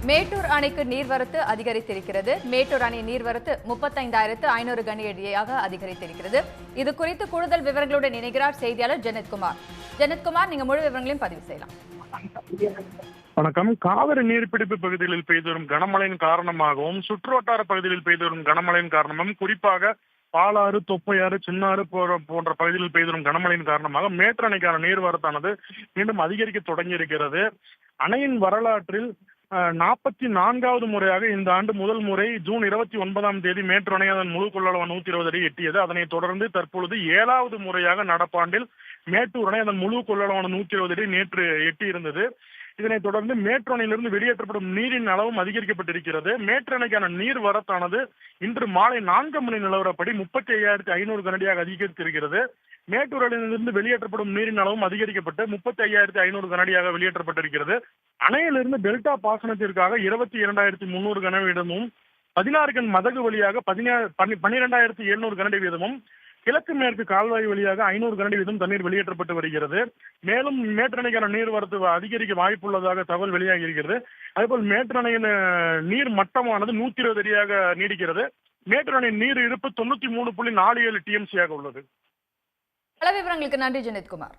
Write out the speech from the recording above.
மேட்டூர் அணைக்கு நீர்வரத்து அதிகரித்திருக்கிறது. மேட்டூர் அணை நீர்வரத்து 35,500 கனஅடியாக அதிகரித்திருக்கிறது. இது குறித்து கூடுதல் விவரங்களுடன் இணைகிறார் செய்தியாளர் ஜெனத்குமார். ஜெனத்குமார், நீங்க முழு விவரங்களையும் பதிவு செய்யலாம். வணக்கம். காவிரி நீர்பிடிப்பு பகுதிகளில் பெய்து வரும் கனமழையின் காரணமாகவும் சுற்றுவட்டார பகுதிகளில் பெய்து வரும் கனமழையின் காரணமாகவும் குறிப்பாக பாலாறு, தொப்பையாறு, சின்னாறு போன்ற பகுதிகளில் பெய்து வரும் கனமழையின் காரணமாக மேட்டூர் அணைக்கான நீர்வரத்தானது மீண்டும் அதிகரிக்க தொடங்கி இருக்கிறது. அணையின் வரலாற்றில் 44வது முறையாக இந்த ஆண்டு முதல் முறை ஜூன் 29ஆம் தேதி மேட்டூர் அணை அதன் முழு கொள்ளளவு 120 அடி எட்டியது. அதனைத் தொடர்ந்து தற்பொழுது 7வது முறையாக நடப்பாண்டில் மேட்டூர் அணை அதன் முழு கொள்ளளவான 120 அடி நேற்று எட்டியிருந்தது. இதனைத் தொடர்ந்து மேட்டூர் அணையிலிருந்து வெளியேற்றப்படும் நீரின் அளவும் அதிகரிக்கப்பட்டிருக்கிறது. மேட்டூர் அணைக்கான நீர் வரத்தானது இன்று மாலை 4 மணி நிலவரப்படி 35,500 கனஅடியாக அதிகரித்திருக்கிறது. மேட்டூர் அணையிலிருந்து வெளியேற்றப்படும் நீரின் அளவும் அதிகரிக்கப்பட்டு 35,500 கனஅடியாக வெளியேற்றப்பட்டிருக்கிறது. அணையிலிருந்து டெல்டா பாசனத்திற்காக 22,300 கனவீதமும் 16 கண் மதகு வழியாக 12,700 கனஅடி வீதமும் கிழக்கு மேற்கு கால்வாய் வழியாக 500 கனஅடி வீதம் தண்ணீர் வெளியேற்றப்பட்டு வருகிறது. மேலும் மேட்டூர் அணைக்கான நீர்வரத்து அதிகரிக்க வாய்ப்புள்ளதாக தகவல் வெளியாகி இருக்கிறது. அதேபோல் மேட்டூர் அணையின் நீர் மட்டமானது 120 அடியாக நீடிக்கிறது. மேட்டூர் அணையின் நீர் இருப்பு 93.47 TMC உள்ளது. பல விவரங்களுக்கு நன்றி ஜெனத்குமார்.